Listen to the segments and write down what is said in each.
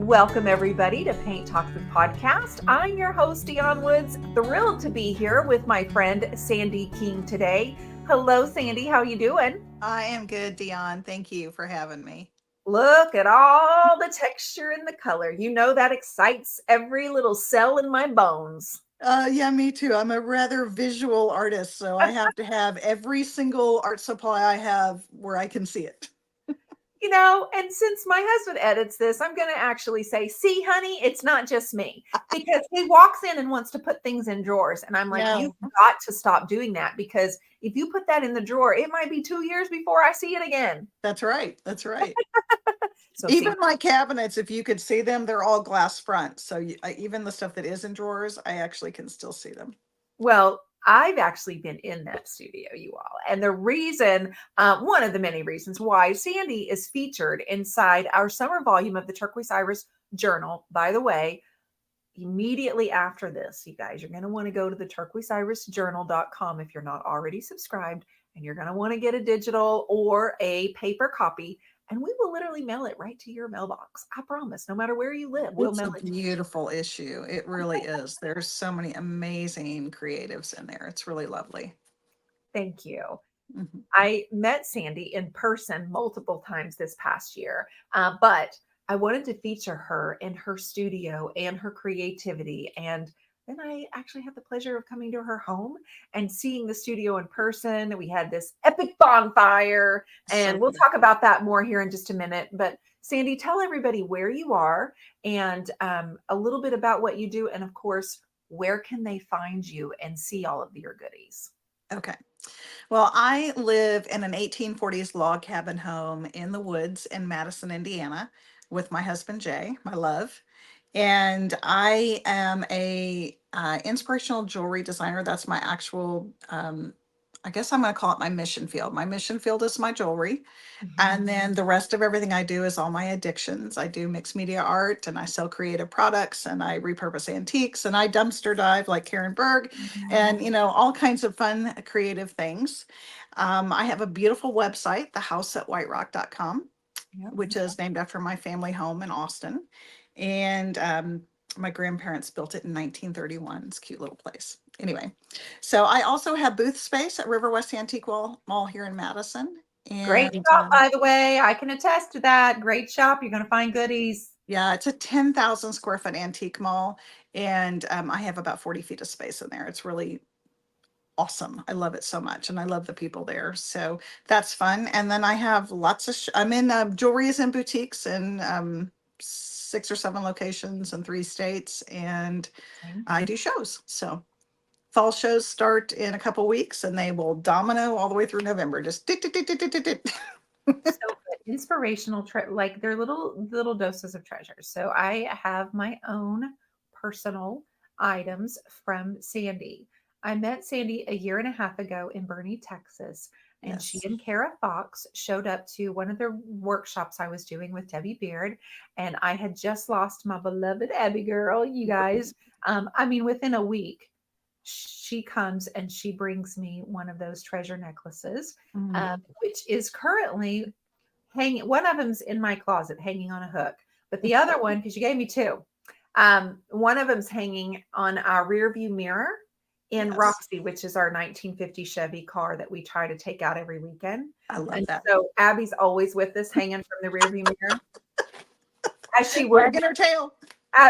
Welcome, everybody, to Paint Talks with Podcast. I'm your host, Dionne Woods. Thrilled to be here with my friend, Sandy King, today. Hello, Sandy. How you doing? I am good, Dionne. Thank you for having me. Look at all the texture and the color. You know that excites every little cell in my bones. Yeah, me too. I'm a rather visual artist, so I have to have every single art supply I have where I can see it. And since my husband edits this, I'm going to actually say, see, honey, it's not just me, because he walks in and wants to put things in drawers. And I'm like, Yeah, you've got to stop doing that, because if you put that in the drawer, it might be 2 years before I see it again. that's right. That's right. So see, Even my cabinets, if you could see them, they're all glass front. So even the stuff that is in drawers, I actually can still see them. well, I've actually been in that studio, you all. And the reason, one of the many reasons why Sandy is featured inside our summer volume of the Turquoise Iris Journal, by the way, immediately after this, you guys, you're going to want to go to the turquoiseirisjournal.com if you're not already subscribed, and you're going to want to get a digital or a paper copy, and we will literally mail it right to your mailbox. I promise. No matter where you live, we'll It's mail a it to you. beautiful issue. It really is. There's so many amazing creatives in there. It's really lovely. Thank you. Mhm. I met Sandy in person multiple times this past year, but I wanted to feature her in her studio and her creativity. And then I actually had the pleasure of coming to her home and seeing the studio in person. We had this epic bonfire, So and we'll talk about that more here in just a minute. But Sandy, tell everybody where you are and a little bit about what you do. And of course, where can they find you and see all of your goodies? okay. Well, I live in an 1840s log cabin home in the woods in Madison, Indiana, with my husband Jay, my love. And I am a inspirational jewelry designer. That's my actual, I guess I'm going to call it my mission field. My mission field is my jewelry. And then the rest of everything I do is all my addictions. I do mixed media art and I sell creative products and I repurpose antiques and I dumpster dive like Karen Berg and, all kinds of fun, creative things. I have a beautiful website, thehouseatwhiterock.com, which is named after my family home in Austin. And my grandparents built it in 1931. It's a cute little place. Anyway, so I also have booth space at Riverwest Antique Mall here in Madison. Great And shop, by the way. I can attest to that. Great shop. You're going to find goodies. yeah, it's a 10,000 square foot antique mall. And I have about 40 feet of space in there. It's really awesome. I love it so much. And I love the people there. So that's fun. And then I have lots of, I'm in jewelries and boutiques in 6 or 7 locations in 3 states. And I do shows. So fall shows start in a couple weeks and they will domino all the way through November. Just tick, tick, tick, tick, tick, tick, tick. So good. Inspirational, like they're little doses of treasures. So I have my own personal items from Sandy. I met Sandy a year and a half ago in Boerne, Texas, and she Yes. and Kara Fox showed up to one of the workshops I was doing with Debi Beard, and I had just lost my beloved Abby girl. You guys, I mean, within a week, she comes and she brings me one of those treasure necklaces, which is currently hanging. One of them's in my closet hanging on a hook, but the other one, because you gave me two, one of them's hanging on our rear view mirror in Yes. Roxy, which is our 1950 Chevy car that we try to take out every weekend. I love And that. so Abby's always with us, hanging from the rear view mirror, as she would Wagging her tail.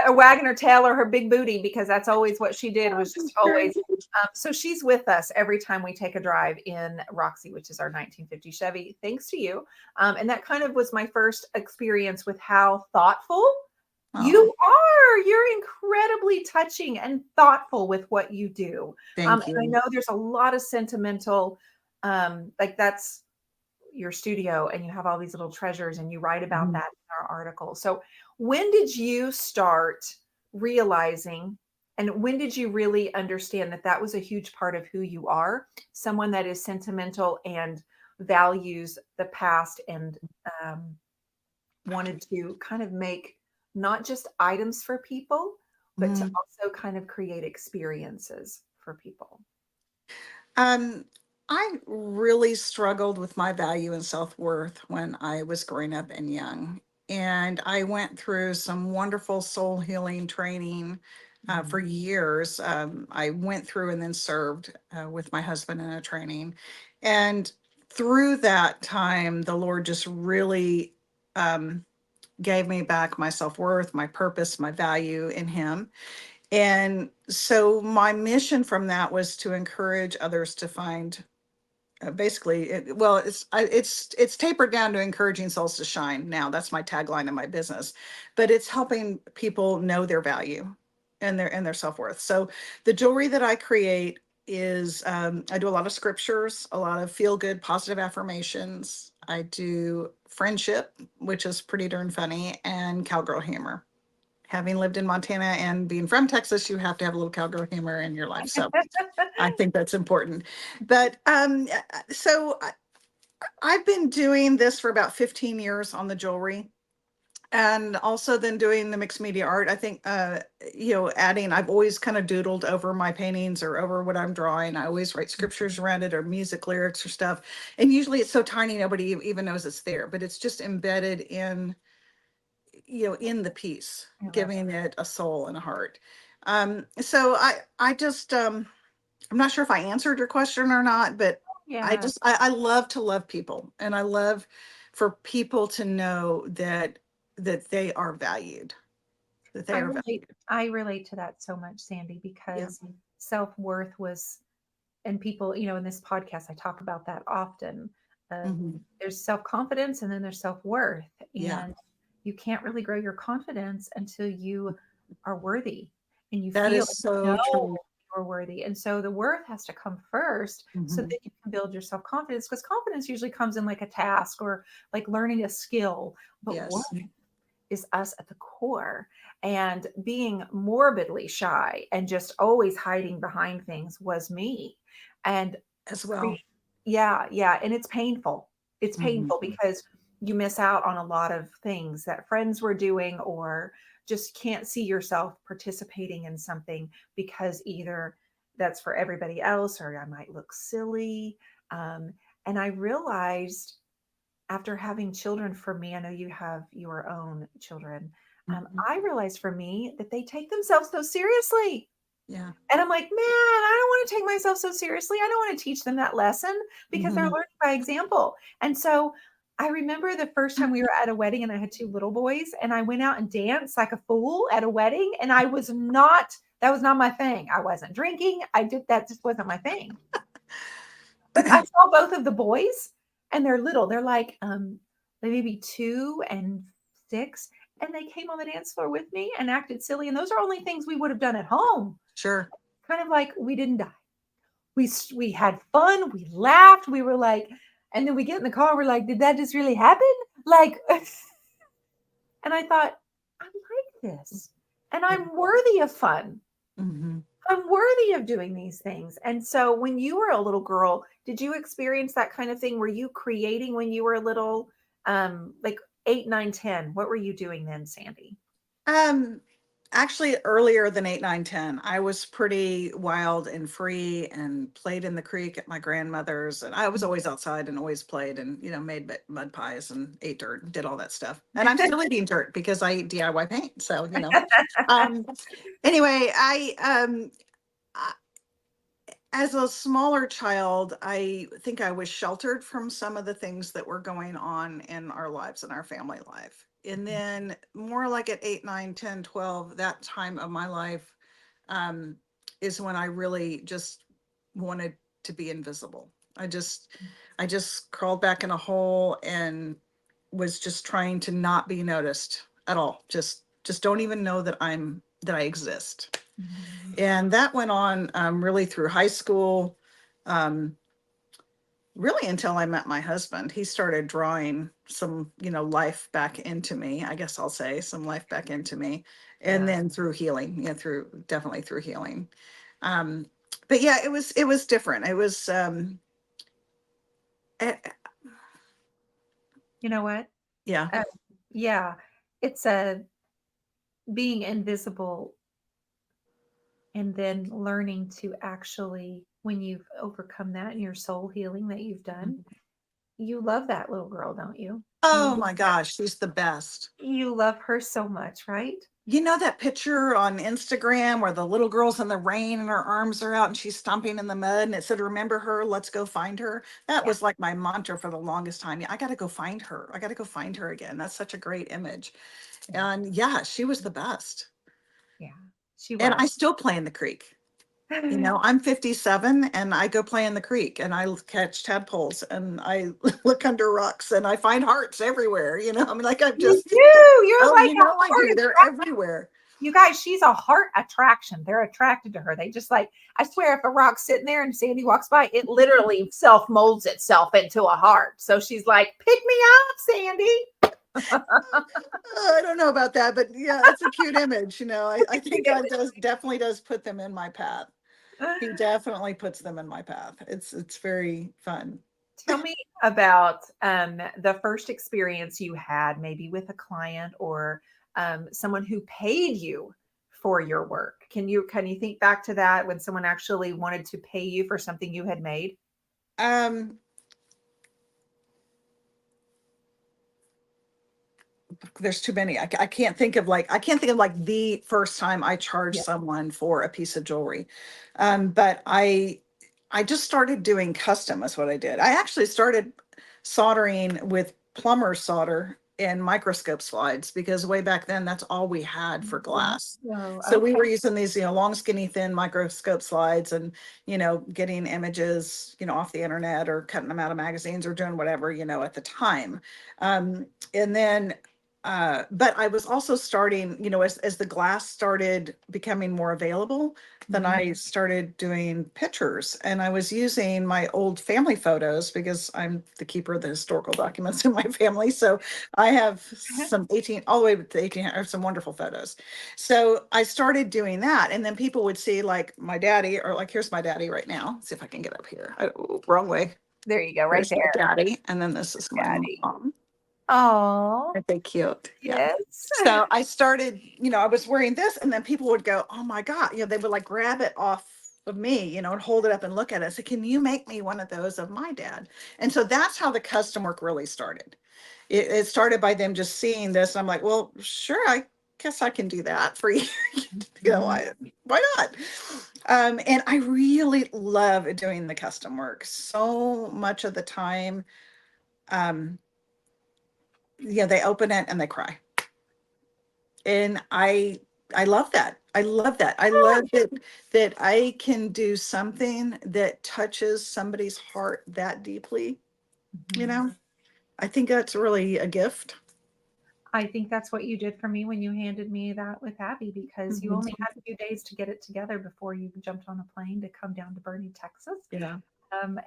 wagging her tail or her big booty, because that's always what she did, was just always. So she's with us every time we take a drive in Roxy, which is our 1950 Chevy, thanks to you. And that kind of was my first experience with how thoughtful you are. You're incredibly touching and thoughtful with what you do. And Thank I you. know there's a lot of sentimental, like that's your studio and you have all these little treasures and you write about that in our article. So when did you start realizing, and when did you really understand that that was a huge part of who you are, someone that is sentimental and values the past, and wanted to kind of make not just items for people, but to Mm. also kind of create experiences for people? Um, I really struggled with my value and self-worth when I was growing up and young. and I went through some wonderful soul healing training for years. I went through and then served with my husband in a training. And through that time, the Lord just really gave me back my self-worth, my purpose, my value in Him. And so my mission from that was to encourage others to find basically well it's tapered down to encouraging souls to shine now. That's my tagline in my business, but it's helping people know their value and their self-worth. So the jewelry that I create is I do a lot of scriptures, a lot of feel good positive affirmations. I do friendship, which is pretty darn funny, and cowgirl humor. Having lived in Montana and being from Texas, you have to have a little cowgirl humor in your life. So I think that's important. But so I've been doing this for about 15 years on the jewelry, and also then doing the mixed media art. I think, adding, I've always kind of doodled over my paintings or over what I'm drawing. I always write scriptures around it or music lyrics or stuff. And usually it's so tiny, nobody even knows it's there, but it's just embedded in the piece, I love giving it a soul and a heart. So I just, I'm not sure if I answered your question or not, but I Yeah, just I love to love people, and I love for people to know that they are valued, that they I are valued. relate. I relate to that so much, Sandy, Yeah. because self-worth was, and people, in this podcast, I talk about that often. Hmm. There's self-confidence and then there's self-worth. Yeah. And you can't really grow your confidence until you are worthy and you That feel is and you so know true. you're worthy. And so the worth has to come first so Hmm. that you can build your self-confidence, because confidence usually comes in like a task or like learning a skill. But worth Yes. is us at the core. And being morbidly shy and just always hiding behind things was me. And As cre- well. yeah, yeah. And it's painful. It's Hmm. painful because you miss out on a lot of things that friends were doing, or just can't see yourself participating in something because either that's for everybody else or I might look silly. Um, and I realized after having children, for me, I know you have your own children. Hmm. I realized for me that they take themselves so seriously. Yeah. And I'm like, man, I don't want to take myself so seriously. I don't want to teach them that lesson because they're Hmm. learning by example. And so I remember the first time we were at a wedding and I had two little boys and I went out and danced like a fool at a wedding. And that was not my thing. I wasn't drinking. That just wasn't my thing. But I saw both of the boys and they're little. They're like, they maybe 2 and 6, and they came on the dance floor with me and acted silly, and those are only things we would have done at home. Sure. Kind of like we didn't die. We had fun, we laughed, we were like, and then we get in the car, we're like, "Did that just really happen?" Like, and I thought, "I like this, and Yeah. I'm worthy of fun. Hmm. I'm worthy of doing these things." And so when you were a little girl, did you experience that kind of thing? Were you creating when you were little? Like 8, 9, 10? What were you doing then, Sandy? Um, Actually, earlier than 8, 9, 10, I was pretty wild and free and played in the creek at my grandmother's. And I was always outside and always played and, made mud pies and ate dirt and did all that stuff. And I'm still eating dirt because I eat DIY paint. So, Um, anyway, as a smaller child, I think I was sheltered from some of the things that were going on in our lives and our family life. And then more like at 8, 9, 10, 12, that time of my life um, is when I really just wanted to be invisible. I just crawled back in a hole and was just trying to not be noticed at all. Just don't even know that I exist. Mhm. And that went on really through high school, um, really until I met my husband. He started drawing some, life back into me. I guess I'll say some life back into me. And Yeah. then through healing, definitely through healing. Um, but yeah, it was different. It was, eh, You know what? yeah. Uh, yeah, it's a being invisible and then learning to actually, when you've overcome that and your soul healing that you've done, You love that little girl, don't you? Oh You my gosh, she's the best. you love her so much, right? You know that picture on Instagram where the little girl's in the rain and her arms are out and she's stomping in the mud and it said, "Remember her, let's go find her." That Yeah, was like my mantra for the longest time. Yeah, I got to go find her. I got to go find her again. That's such a great image. yeah, And yeah, she was the best. yeah. She And was. I still play in the creek. You know, I'm 57 and I go play in the creek and I catch tadpoles and I look under rocks and I find hearts everywhere. You know, I mean, like I'm You just, do. You're oh, like you a know, I heart do. They're attraction. everywhere. You guys, she's a heart attraction. They're attracted to her. They just like, I swear, if a rock's sitting there and Sandy walks by, it literally self molds itself into a heart. So she's like, pick me up, Sandy. I don't know about that, but yeah, it's a cute image. You know, I think God does definitely does put them in my path. He definitely puts them in my path. It's very fun. Tell me about the first experience you had, maybe with a client or someone who paid you for your work. Can you think back to that when someone actually wanted to pay you for something you had made? Um, there's too many. I can't think of like I can't think of like the first time I charged Yeah. someone for a piece of jewelry. But I just started doing custom is what I did. I actually started soldering with plumber solder and microscope slides because way back then that's all we had for glass. Oh, So we okay. were using these, long, skinny, thin microscope slides and, getting images, off the internet or cutting them out of magazines or doing whatever, at the time. And then but I was also starting, as the glass started becoming more available, then Mhm. I started doing pictures and I was using my old family photos because I'm the keeper of the historical documents in my family. So I have some 18, all the way to 18, I have some wonderful photos. So I started doing that. And then people would see like my daddy, or like, here's my daddy right now. Let's see if I can get up here. Wrong way. There you go, right There's my there, daddy. And then this is my Daddy. mom. Oh, Aren't they cute? Yeah. yes. So I started, I was wearing this and then people would go, "Oh my God," they would like grab it off of me, and hold it up and look at it. So can you make me one of those of my dad? And so that's how the custom work really started. It started by them just seeing this. And I'm like, well, sure, I guess I can do that for you. Mhm. Why not? And I really love doing the custom work. So much of the time, um, yeah, they open it and they cry. And I love that. I love that. I love that I can do something that touches somebody's heart that deeply, you Mhm. know? I think that's really a gift. I think that's what you did for me when you handed me that with Abby, because you only Mhm. had a few days to get it together before you jumped on a plane to come down to Bernie, Texas. Yeah.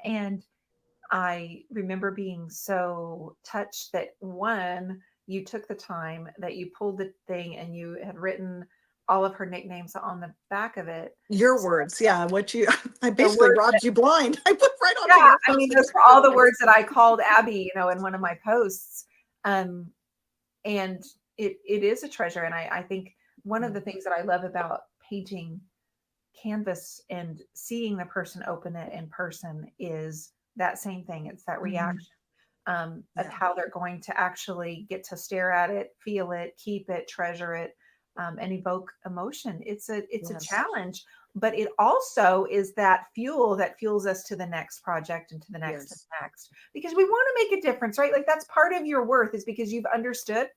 And I remember being so touched that one, you took the time, that you pulled the thing and you had written all of her nicknames on the back of it. Your So words. Yeah. What you, I the basically words, robbed you blind. I put right onto yeah, your I phone. mean, I those just were put all it the on words that I called Abby, in one of my posts. Um, and it is a treasure. And I think one of the things that I love about painting canvas and seeing the person open it in person is that same thing. It's that Mhm. reaction of Yeah. how they're going to actually get to stare at it, feel it, keep it, treasure it, and evoke emotion. It's a Yes. challenge, but it also is that fuel that fuels us to the next project and to the next and Yes. the next, because we want to make a difference, right? Like that's part of your worth, is because you've understood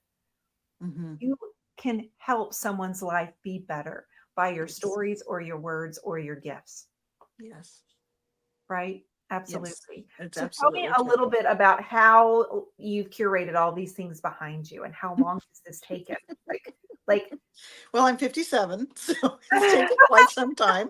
Hmm. you can help someone's life be better by your Yes. stories or your words or your gifts, Yes. right? Yes. Absolutely. It's So tell me absolutely a true. little bit about how you've curated all these things behind you and how long has this taken? Like Well, I'm 57, so it's taken quite some time.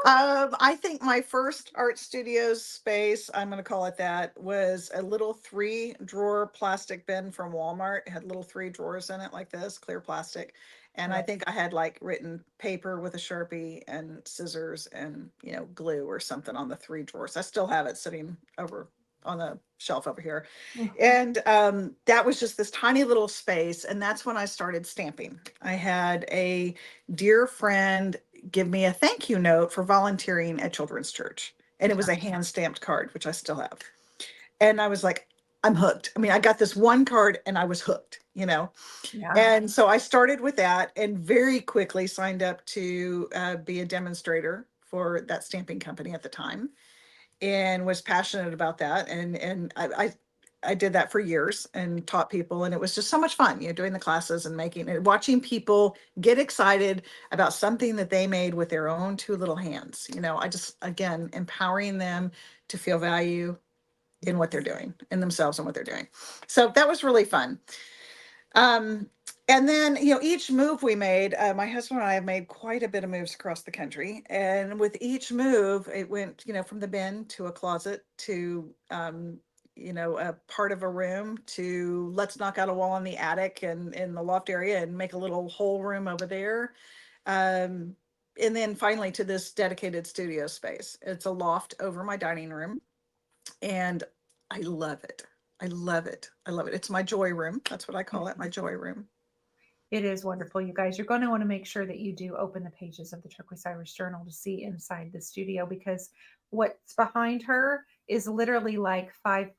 I think my first art studio space, I'm going to call it that, was a little 3-drawer plastic bin from Walmart. It had little 3 drawers in it like this, clear plastic. And I right. think I had like written paper with a Sharpie and scissors and, glue or something on the 3 drawers. I still have it sitting over on the shelf over here. Mhm. And that was just this tiny little space. And that's when I started stamping. I had a dear friend give me a thank you note for volunteering at Children's Church. And it was a hand stamped card, which I still have. And I was like, I'm hooked. I mean, I got this one card and I was hooked, you know? Yeah. And so I started with that and very quickly signed up to be a demonstrator for that stamping company at the time, and was passionate about that. And I did that for years and taught people, and it was just so much fun, you know, doing the classes and making and watching people get excited about something that they made with their own two little hands. You know, I just, again, empowering them to feel value in what they're doing, in themselves and what they're doing. So that was really fun. Um, and then, you know, each move we made, my husband and I have made quite a bit of moves across the country. And with each move, it went, you know, from the bin to a closet to, you know, a part of a room to let's knock out a wall in the attic and in the loft area and make a little whole room over there. Um, and then finally to this dedicated studio space. It's a loft over my dining room, and I love it. I love it. I love it. It's my joy room. That's what I call it, my joy room. It is wonderful, you guys. You're going to want to make sure that you do open the pages of the Turquoise Irish Journal to see inside the studio, because what's behind her is literally like 5%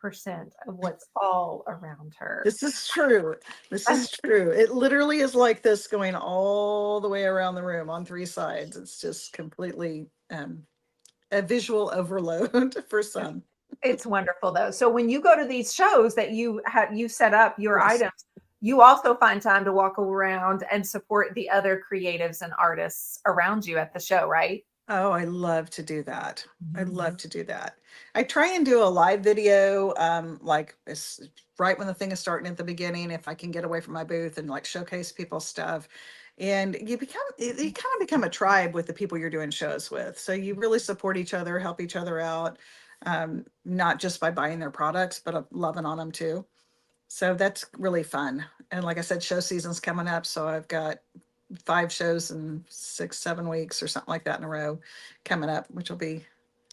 of what's all around her. This is true. This is true. It literally is like this going all the way around the room on three sides. It's just completely a visual overload for some. It's wonderful though. So when you go to these shows that you set up your Yes. items, you also find time to walk around and support the other creatives and artists around you at the show, right? Oh, I love to do that. I Mhm. love to do that. I try and do a live video, like right when the thing is starting at the beginning, if I can get away from my booth and like showcase people's stuff. And you kind of become a tribe with the people you're doing shows with. So you really support each other, help each other out, not just by buying their products, but loving on them too. So that's really fun. And like I said, show season's coming up. So I've got 5 shows in 6, 7 weeks or something like that in a row coming up, which will be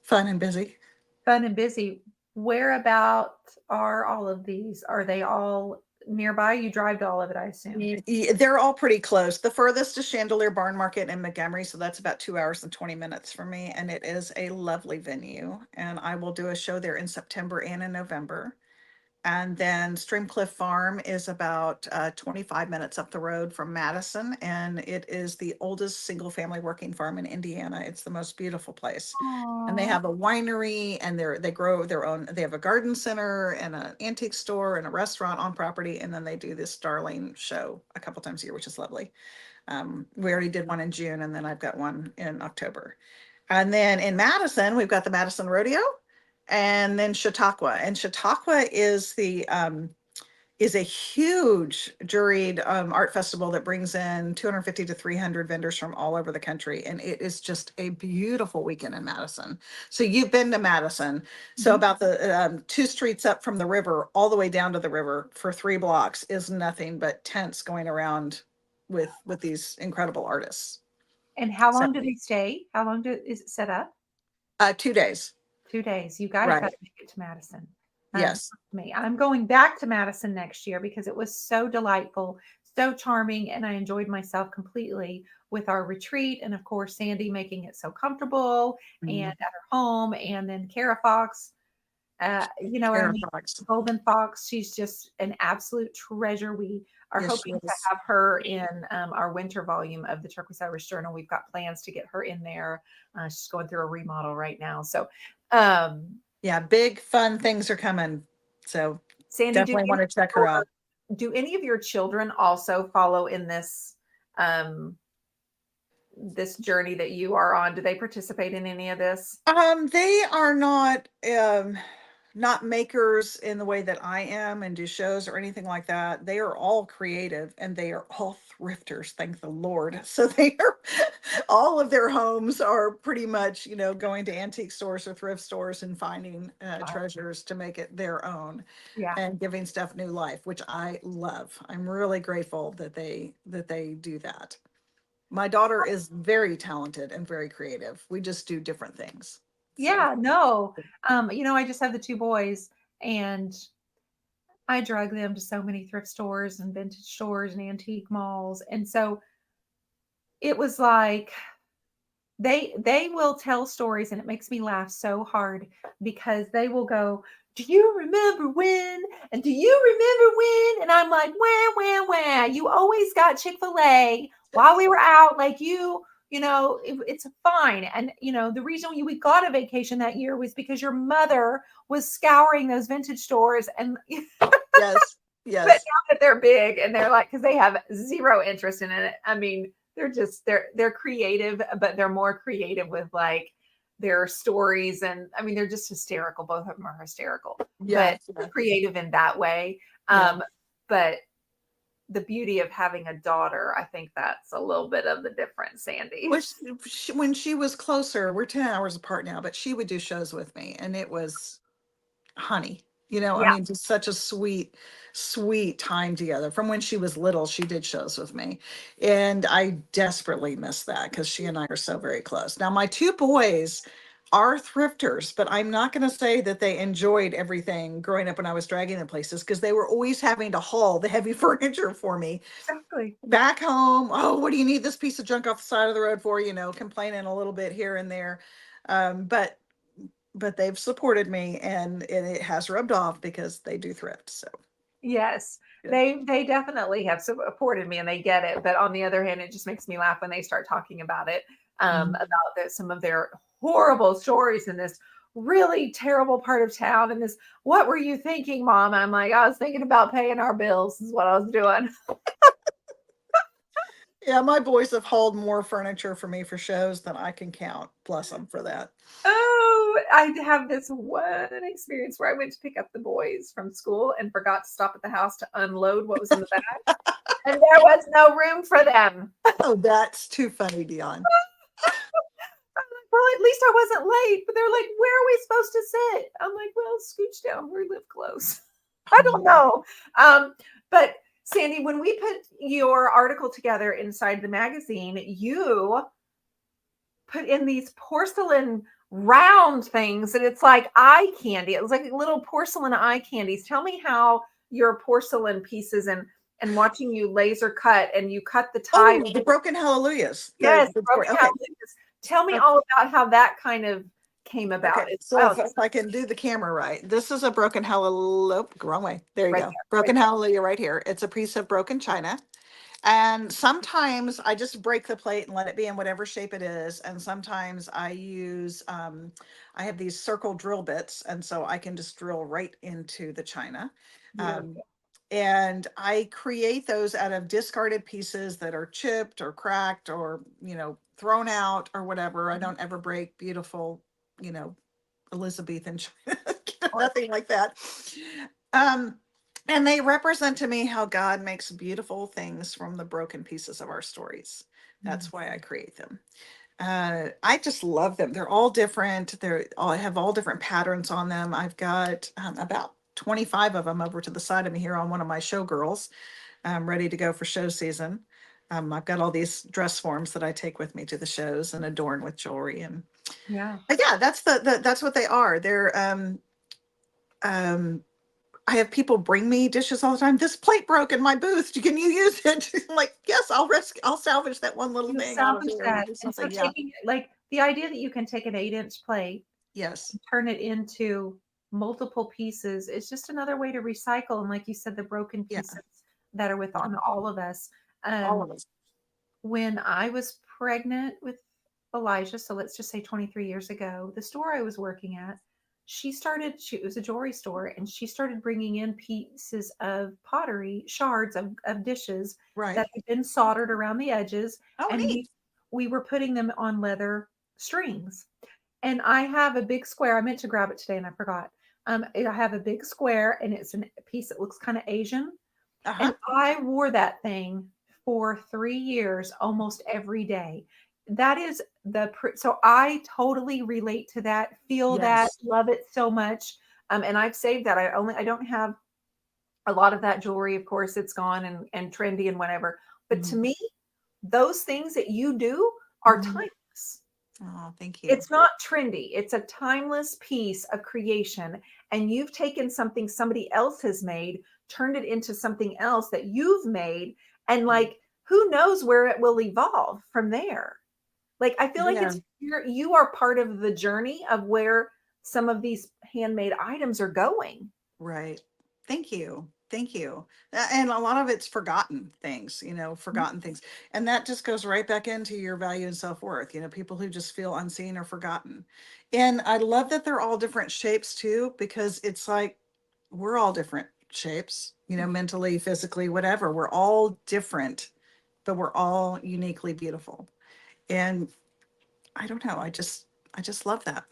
fun and busy. Fun and busy. Whereabout are all of these? Are they all nearby? You drive to all of it, I assume. They're all pretty close. The furthest is Chandelier Barn Market in Montgomery, so that's about 2 hours and 20 minutes for me, and it is a lovely venue. And I will do a show there in September and in November. And then Streamcliff Farm is about 25 minutes up the road from Madison, and it is the oldest single family working farm in Indiana. It's the most beautiful place. And they Aw. have a winery, and they grow their own, they have a garden center and an antique store and a restaurant on property. And then they do this darling show a couple times a year, which is lovely. We already did one in June, and then I've got one in October. And then in Madison, we've got the Madison Rodeo, and then Chautauqua. And Chautauqua is a huge juried art festival that brings in 250 to 300 vendors from all over the country. And it is just a beautiful weekend in Madison. So you've been to Madison. So Mhm. about the 2 streets up from the river, all the way down to the river for 3 blocks is nothing but tents going around with these incredible artists. And how So long do they stay? How long is it set up? 2 days. 2 days. You guys got Right. to make it to Madison. Yes. Trust me, I'm going back to Madison next year because it was so delightful, so charming, and I enjoyed myself completely with our retreat. And of course, Sandy making it so comfortable and Mhm. at her home. And then Kara Fox, you know what I Karen mean? Fox. Golden Fox, she's just an absolute treasure. We are Yes, she hoping to is. have her in our winter volume of the Turquoise Irish Journal. We've got plans to get her in there. She's going through a remodel right now. So, um, Yeah, big fun things are coming. So Sandy, definitely want to check her out. do any of your children also follow in um, this journey that you are on? Do they participate in any of this? They are not makers in the way that I am and do shows or anything like that. They are all creative and they are all thrifters, thank the Lord. So they are all of their homes are pretty much, you know, going to antique stores or thrift stores and finding Wow. treasures to make it their own Yeah. and giving stuff new life, which I love. I'm really grateful that they do that. My daughter is very talented and very creative. We just do different things. So, Yeah, no. I just have the two boys and I drug them to so many thrift stores and vintage stores and antique malls. And so it was like they will tell stories and it makes me laugh so hard because they will go, do you remember when? And do you remember when? And I'm like, wah. You always got Chick-fil-A while we were out. Like it's fine. And, the reason we got a vacation that year was because your mother was scouring those vintage stores. And Yes. but Yes. now that they're big and they're like, because they have zero interest in it. I mean, they're creative, but they're more creative with like their stories. And I mean, they're just hysterical. Both of them are hysterical, but Yes. Yes. creative in that way. Yeah. But the beauty of having a daughter, I think that's a little bit of the difference, Sandy. Which when she was closer, we're 10 hours apart now, but she would do shows with me and it was honey. I Yeah. mean, just such a sweet, sweet time together. From when she was little, she did shows with me. And I desperately miss that because she and I are so very close. Now, my two boys are thrifters, but I'm not going to say that they enjoyed everything growing up when I was dragging them places because they were always having to haul the heavy furniture for me Exactly. back home. Oh, what do you need this piece of junk off the side of the road for? Complaining a little bit here and there. But they've supported me and it has rubbed off because they do thrift. So Yes, yeah. they definitely have supported me and they get it. But on the other hand, it just makes me laugh when they start talking about it, about some of their horrible stories in this really terrible part of town. And this, what were you thinking, Mom? I'm like, I was thinking about paying our bills, is what I was doing. Yeah, my boys have hauled more furniture for me for shows than I can count. Bless them for that. Oh, I have this one experience where I went to pick up the boys from school and forgot to stop at the house to unload what was in the bag. And there was no room for them. Oh, that's too funny, Dionne. I'm like, well, at least I wasn't late. But they're like, where are we supposed to sit? I'm like, well, scooch down. We live close. I don't know. But Sandy, when we put your article together inside the magazine, you put in these porcelain round things and it's like eye candy. It was like little porcelain eye candies. Tell me how your porcelain pieces and watching you laser cut and you cut the tie. Oh, the broken hallelujahs. Yes, broken Okay. hallelujahs. Tell me all about how that kind of came about. Okay, It's so if I can do the camera right, this is a broken hallelujah. Wrong way. There you right go. there, Broken right hallelujah right here. It's a piece of broken china. And sometimes I just break the plate and let it be in whatever shape it is. And sometimes I use, I have these circle drill bits. And so I can just drill right into the china. there. And I create those out of discarded pieces that are chipped or cracked or, thrown out or whatever. I don't ever break beautiful, you know, Elizabethan china, nothing like that. Um, and they represent to me how God makes beautiful things from the broken pieces of our stories. That's why I create them. I just love them. They're all different. They're all have all different patterns on them. I've got about 25 of them over to the side of me here on one of my showgirls. I'm ready to go for show season. I've got all these dress forms that I take with me to the shows and adorn with jewelry. And Yeah. but yeah, that's what they are. They're um I have people bring me dishes all the time. This plate broke in my booth. Can you use it? I'm like, yes, I'll salvage that one little You'll thing out of salvage there and that. do And so something. Yeah. taking it like the idea that you can take an 8-inch plate Yes. and turn it into multiple pieces is just another way to recycle. And like you said, the broken Yeah. pieces that are with on all of us. All of us. When I was pregnant with Elijah, so let's just say 23 years ago, the store I was working at, it was a jewelry store, and she started bringing in pieces of pottery, shards of dishes Right. that had been soldered around the edges, Oh, and neat. we were putting them on leather strings. And I have a big square. I meant to grab it today and I forgot. I have a big square and it's a piece that looks kind of Asian. Uh-huh. And I wore that thing for 3 years almost every day. That is so I totally relate to that, feel that, Yes. love it so much. And I've saved that. I don't have a lot of that jewelry. Of course, it's gone and trendy and whatever. But to Mhm. me, those things that you do are Mhm. timeless. Oh, thank you. It's not trendy. It's a timeless piece of creation. And you've taken something somebody else has made, turned it into something else that you've made. And like, who knows where it will evolve from there? Like, I feel like Yeah. you are part of the journey of where some of these handmade items are going. Right. Thank you. Thank you. And a lot of it's forgotten things, forgotten things. And that just goes right back into your value and self-worth, people who just feel unseen or forgotten. And I love that they're all different shapes too, because it's like we're all different shapes, mentally, physically, whatever. We're all different, but we're all uniquely beautiful. And I don't know, I just love that.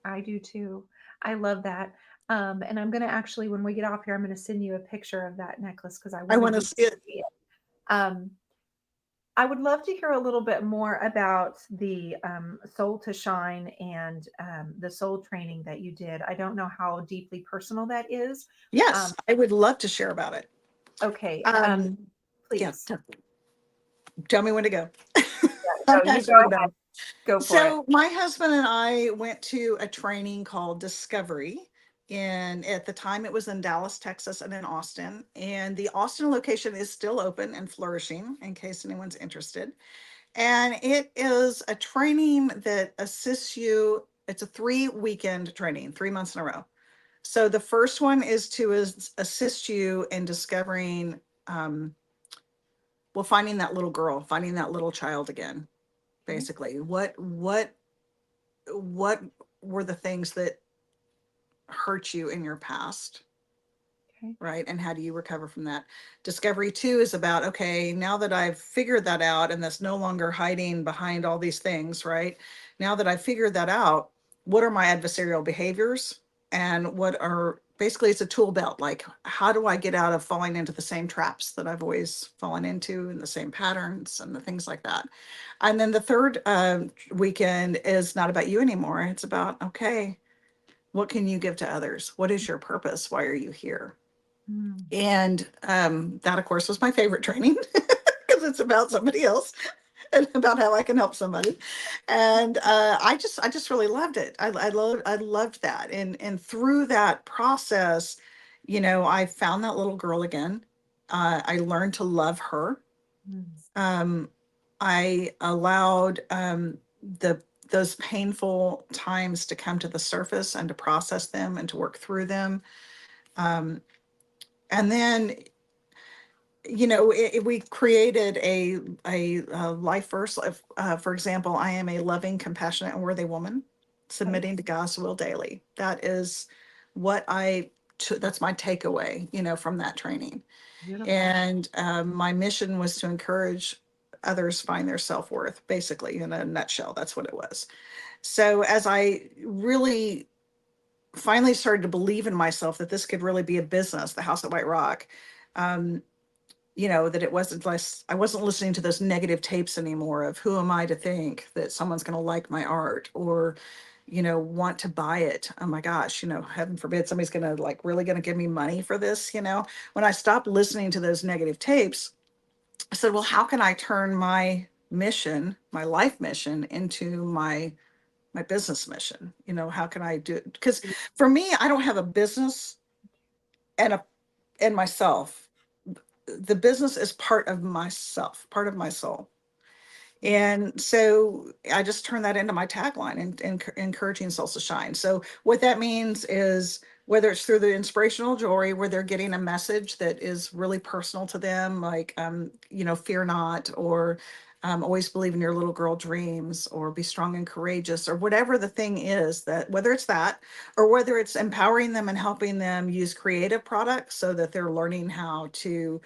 I do too. I love that. And I'm going to actually, when we get off here, I'm going to send you a picture of that necklace because I I wanted want to you to see it. see it. Um, I would love to hear a little bit more about the Soul to Shine and the soul training that you did. I don't know how deeply personal that is. Yes, Um, I would love to share about it. okay, Um, yeah, please. tell me when to go. Yeah, I'm no, you go actually ahead. done. Go for it. So my husband and I went to a training called Discovery. And at the time it was in Dallas, Texas, and in Austin. And the Austin location is still open and flourishing in case anyone's interested. And it is a training that assists you. It's a 3-weekend training, 3 months in a row. So the first one is to assist you in discovering, well, finding that little girl, finding that little child again, Okay. basically. What were the things that hurt you in your past, Okay. right? And how do you recover from that? Discovery 2 is about, okay, now that I've figured that out and that's no longer hiding behind all these things, right? Now that I've figured that out, what are my adversarial behaviors? And what are, basically it's a tool belt. Like, how do I get out of falling into the same traps that I've always fallen into and the same patterns and the things like that? And then the third weekend is not about you anymore. It's about, okay, what can you give to others? What is your purpose? Why are you here? Mm. And that, of course, was my favorite training because it's about somebody else and about how I can help somebody. And I just really loved it. I loved that. And through that process, I found that little girl again. I learned to love her. Mm. Um, I allowed the those painful times to come to the surface and to process them and to work through them. Um, and then we created a life verse. For example, I am a loving, compassionate, and worthy woman, Okay. submitting to God's will daily. That is what that's my takeaway, from that training. Beautiful. And my mission was to encourage others find their self-worth, basically, in a nutshell. That's what it was. So as I really finally started to believe in myself that this could really be a business, the House at White Rock, um, that it wasn't less, I wasn't listening to those negative tapes anymore of who am I to think that someone's going to like my art or, want to buy it. Oh my gosh, heaven forbid somebody's going to really going to give me money for this. When I stopped listening to those negative tapes, I said, well, how can I turn my mission, my life mission into my business mission? How can I do it? Because for me, I don't have a business and myself. The business is part of myself, part of my soul. And so I just turned that into my tagline and encouraging souls to shine. So what that means is whether it's through the inspirational jewelry where they're getting a message that is really personal to them, like, fear not, or always believe in your little girl dreams, or be strong and courageous, or whatever the thing is, that whether it's that, or whether it's empowering them and helping them use creative products so that they're learning how to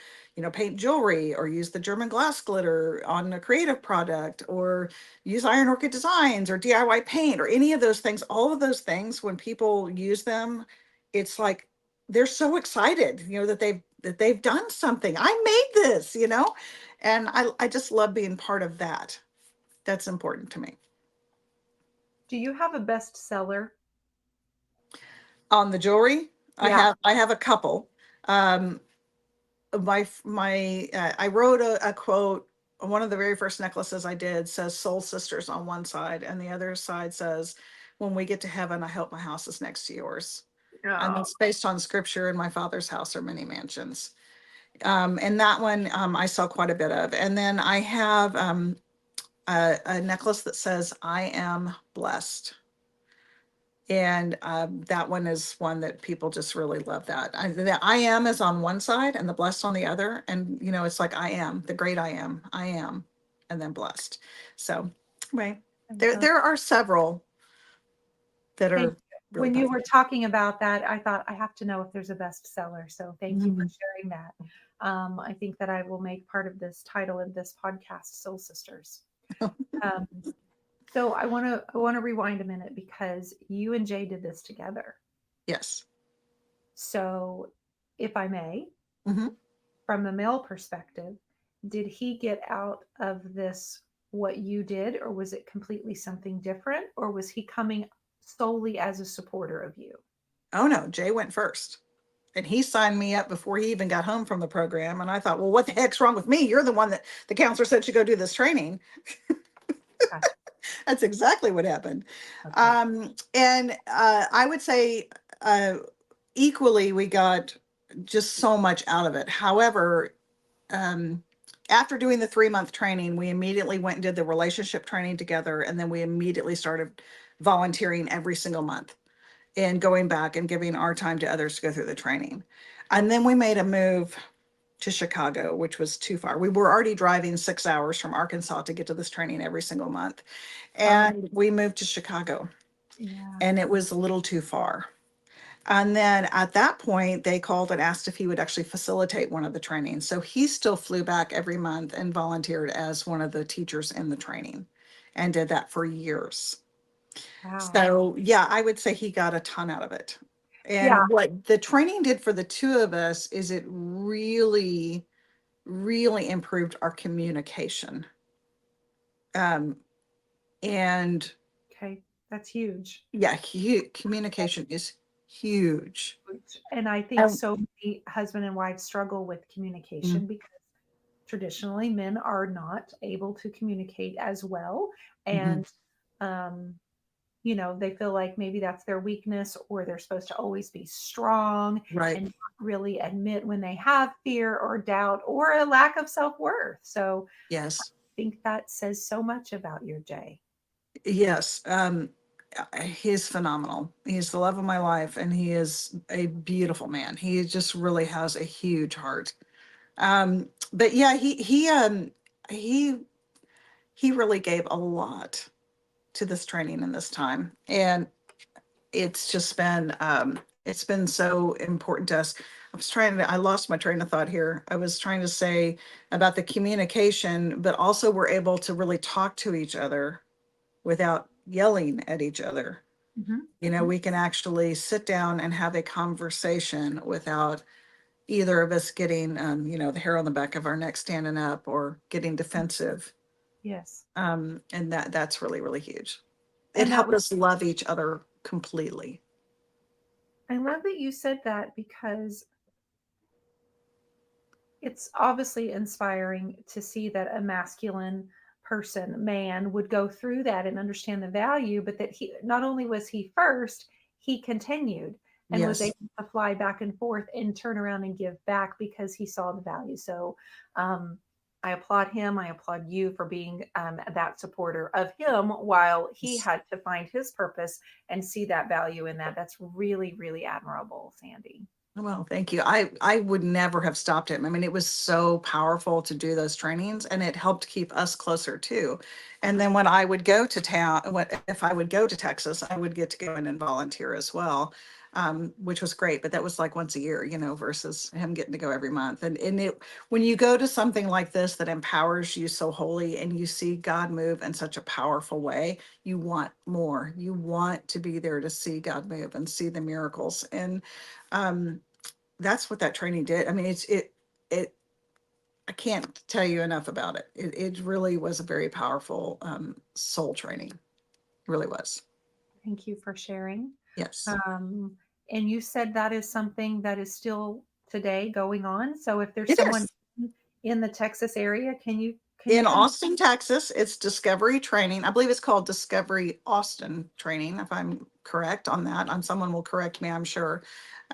paint jewelry or use the German glass glitter on a creative product or use iron orchid designs or DIY paint or any of those things. All of those things, when people use them, it's like they're so excited, that they've done something. I made this, and I just love being part of that. That's important to me. Do you have a bestseller? On the jewelry, I Yeah. have I have a couple. Um, I wrote a quote. One of the very first necklaces I did says "Soul Sisters" on one side, and the other side says, "When we get to heaven, I hope my house is next to yours." And Oh, it's based on scripture. In my father's house are many mansions. And that one I sell quite a bit of. And then I have a necklace that says "I am blessed." And that one is one that people just really love that. The I am is on one side and the blessed on the other. And, you know, it's like I am, the great I am, and then blessed. So, anyway, I love there are several that Thank are you. really When you popular. were talking about that, I thought I have to know if there's a bestseller. So thank you for Mhm. sharing that. I think that I will make part of this title of this podcast, Soul Sisters. Um, so I want to rewind a minute because you and Jay did this together. Yes. So, if I may, Hmm. from a male perspective, did he get out of this what you did, or was it completely something different, or was he coming solely as a supporter of you? Oh, no, Jay went first. And he signed me up before he even got home from the program. And I thought, well, what the heck's wrong with me? You're the one that the counselor said should go do this training. Gotcha. That's exactly what happened. Okay. And I would say uh, equally, we got just so much out of it. However, um, after doing the 3 month training, we immediately went and did the relationship training together. And then we immediately started volunteering every single month and going back and giving our time to others to go through the training. And then we made a move to Chicago, which was too far. We were already driving 6 hours from Arkansas to get to this training every single month. Oh, And we moved to Chicago, yeah. and it was a little too far. And then at that point, they called and asked if he would actually facilitate one of the trainings. So he still flew back every month and volunteered as one of the teachers in the training and did that for years. Wow. So, yeah, I would say he got a ton out of it. Yeah. And what the training did for the two of us is it really, really improved our communication. Um, and Okay. That's huge. yeah, communication is huge. And I think Um, so many husband and wives struggle with mm, communication because traditionally men are not able to communicate as well. mhm, And, um, they feel like maybe that's their weakness, or they're supposed to always be strong right. and not really admit when they have fear or doubt or a lack of self worth. So Yes. I think that says so much about your Jay. Yes. He's phenomenal. He's the love of my life, and he is a beautiful man. He just really has a huge heart. But yeah, he he really gave a lot to this training in this time, and it's been so important to us. I lost my train of thought here. I was trying to say about the communication, but also we're able to really talk to each other without yelling at each other. Mhm, You know, mhm. we can actually sit down and have a conversation without either of us getting, the hair on the back of our neck standing up or getting defensive. Yes. And that's really, really huge. It And that helped was, us love each other completely. I love that you said that because it's obviously inspiring to see that a masculine person, man, would go through that and understand the value, but that he not only was he first, he continued and was Yes. able to fly back and forth and turn around and give back because he saw the value. So um, I applaud him. I applaud you for being that supporter of him while he had to find his purpose and see that value in that. That's really, really admirable, Sandy. Well, thank you. I would never have stopped him. I mean, it was so powerful to do those trainings, and it helped keep us closer too. And then when I would go to town, if I would go to Texas, I would get to go in and volunteer as well, which was great. But that was like once a year, versus him getting to go every month. And when you go to something like this that empowers you so wholly, and you see God move in such a powerful way, you want more. You want to be there to see God move and see the miracles. And um, that's what that training did. I mean, it, I can't tell you enough about it. It really was a very powerful soul training. Really was. Thank you for sharing. Yes. Um, and you said that is something that is still today going on. So if there's It someone is. in the Texas area, can you In kind of Austin, Texas, it's Discovery Training. I believe it's called Discovery Austin Training, if I'm correct on that. And someone will correct me, I'm sure.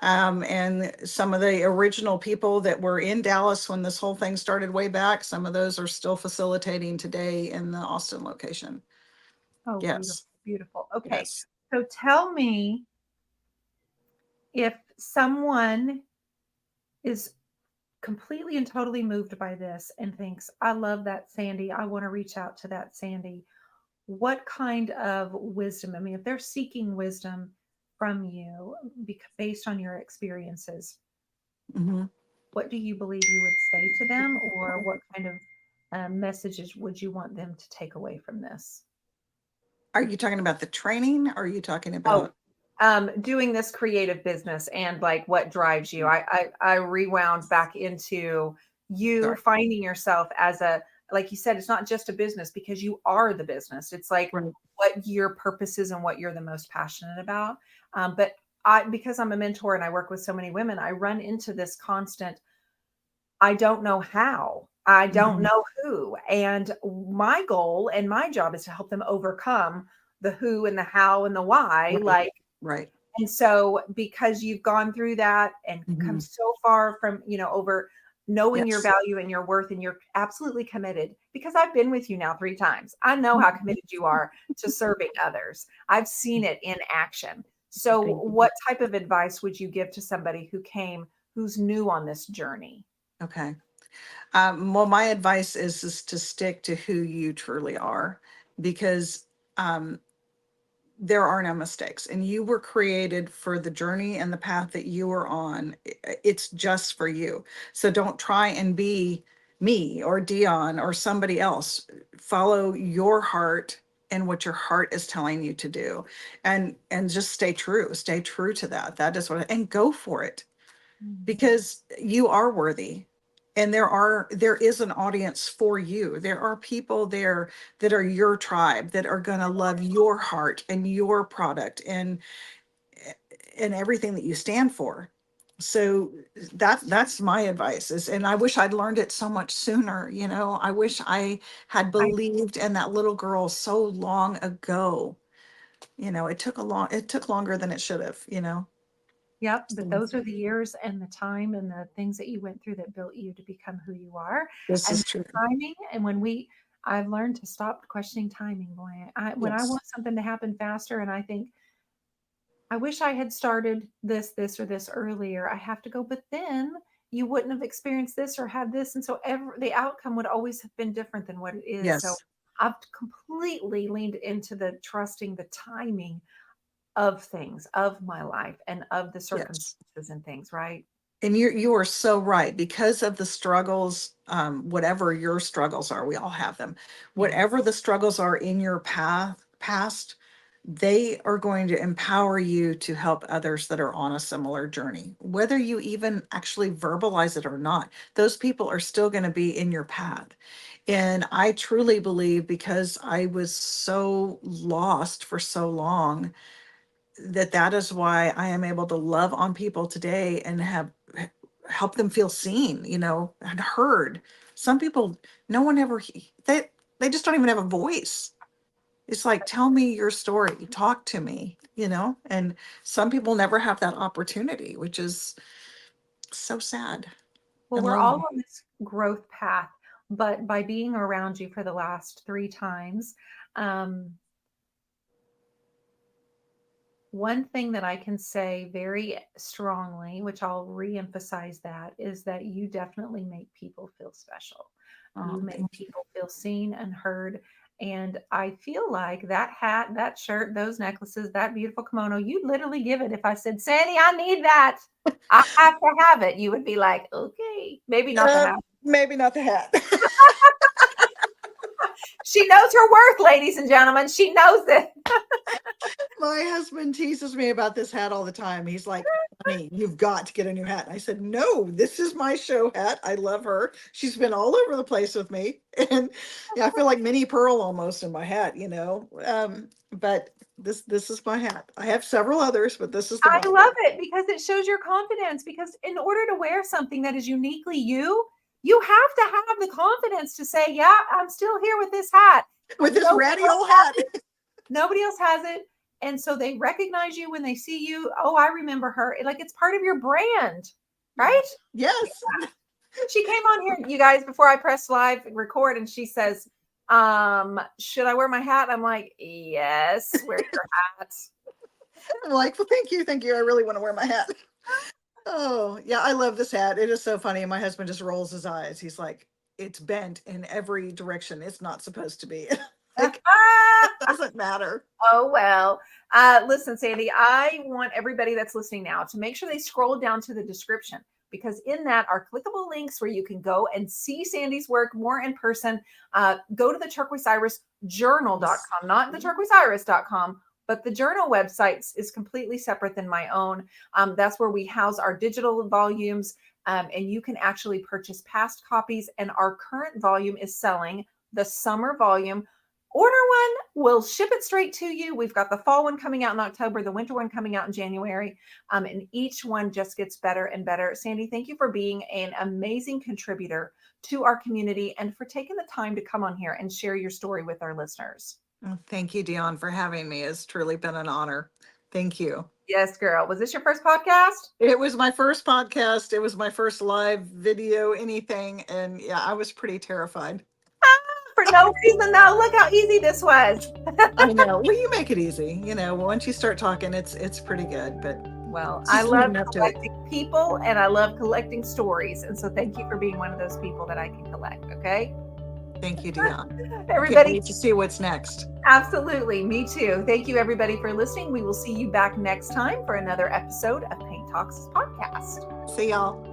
And some of the original people that were in Dallas when this whole thing started way back, some of those are still facilitating today in the Austin location. oh beautiful, Yes. beautiful. Okay. Yes. So tell me, if someone is completely and totally moved by this and thinks, I love that Sandy, I want to reach out to that Sandy, what kind of wisdom? I mean, if they're seeking wisdom from you based on your experiences, Mm-hmm. what do you believe you would say to them, or what kind of messages would you want them to take away from this? Are you talking about the training? Or are you talking Oh, about? doing this creative business and like what drives you. I rewound back into you Sorry. finding yourself as a, like you said, it's not just a business because you are the business. It's like Right. what your purpose is and what you're the most passionate about. But because I'm a mentor and I work with so many women, I run into this constant, I don't know how. I don't Mhm. know who. And my goal and my job is to help them overcome the who and the how and the why. Right. Like, Right. and so because you've gone through that and come Mhm. so far from, over knowing your Yes. value and your worth, and you're absolutely committed, because I've been with you now 3 times. I know how Mhm. committed you are to serving others. I've seen it in action. So Thank you. what type of advice would you give to somebody who's new on this journey? Okay. Well, my advice is to stick to who you truly are, because um, there are no mistakes, and you were created for the journey and the path that you are on. It's just for you. So don't try and be me or Dionne or somebody else. Follow your heart and what your heart is telling you to do, and just stay true to that. That is what, and go for it, Mm. because you are worthy, and there is an audience for you. There are people there that are your tribe, that are going to love your heart and your product and everything that you stand for. So that's my advice is, and I wish I'd learned it so much sooner. I wish I had I believed in that little girl so long ago. It took longer than it should have. Yep, but So those are the years and the time and the things that you went through that built you to become who you are. this And is the true. timing, and I've learned to stop questioning timing, boy. When I Yes. want something to happen faster and I think, I wish I had started this, or this earlier, I have to go, but then you wouldn't have experienced this or had this. And so the outcome would always have been different than what it is. So Yes. I've completely leaned into the trusting the timing of things, of my life, and of the Yes. circumstances and things, right? And you are so right, because of the struggles, whatever your struggles are, we all have them. Yeah. Whatever the struggles are in your past, they are going to empower you to help others that are on a similar journey. Whether you even actually verbalize it or not, those people are still going to be in your path. And I truly believe, because I was so lost for so long, that is why I am able to love on people today and help them feel seen, and heard. Some people, no one ever, they just don't even have a voice. It's like, tell me your story, talk to me. And some people never have that opportunity, which is so sad Well, and we're all lonely. on this growth path, but by being around you for the last 3 times, um, one thing that I can say very strongly, which I'll reemphasize that, is that you definitely make people feel special. You make Thank you. people feel seen and heard. And I feel like that hat, that shirt, those necklaces, that beautiful kimono, you'd literally give it if I said, Sandy, I need that. I have to have it. You would be like, okay, maybe not the Uh, hat. Maybe not the hat. She knows her worth, ladies and gentlemen. She knows it. My husband teases me about this hat all the time. He's like, honey, you've got to get a new hat. And I said, no, this is my show hat. I love her. She's been all over the place with me. And yeah, I feel like Minnie Pearl almost in my hat. But this is my hat. I have several others, but this is the I one. love it because it shows your confidence. Because in order to wear something that is uniquely you, you have to have the confidence to say, yeah, I'm still here with this hat. With this Nobody ratty else old has hat. it. Nobody else has it. And so they recognize you when they see you. Oh, I remember her. Like it's part of your brand, right? Yes. She came on here, you guys, before I pressed live record, and she says, should I wear my hat? I'm like, yes, wear your hat. I'm like, well, thank you. Thank you. I really want to wear my hat. Oh, yeah. I love this hat. It is so funny. And my husband just rolls his eyes. He's like, it's bent in every direction. It's not supposed to be. Like, it doesn't matter. Oh, well. Listen, Sandy, I want everybody that's listening now to make sure they scroll down to the description, because in that are clickable links where you can go and see Sandy's work more in person. Go to the turquoiseirisjournal.com, not the turquoiseiris.com, but the journal website is completely separate than my own. That's where we house our digital volumes, and you can actually purchase past copies. And our current volume is selling, the summer volume. Order one, we'll ship it straight to you. We've got the fall one coming out in October, the winter one coming out in January, and each one just gets better and better. Sandy, thank you for being an amazing contributor to our community and for taking the time to come on here and share your story with our listeners. Thank you, Dionne, for having me. It's truly been an honor. Thank you. Yes, girl. Was this your first podcast? It was my first podcast. It was my first live video, anything. And yeah, I was pretty terrified. For no reason, though. Look how easy this was. I know. Well, you make it easy. Once you start talking, it's pretty good. But well, I love collecting people and I love collecting stories. And so thank you for being one of those people that I can collect. Okay. Thank you, Dionne. Everybody, to see what's next. Absolutely. Me too. Thank you, everybody, for listening. We will see you back next time for another episode of Paint Talks podcast. See y'all.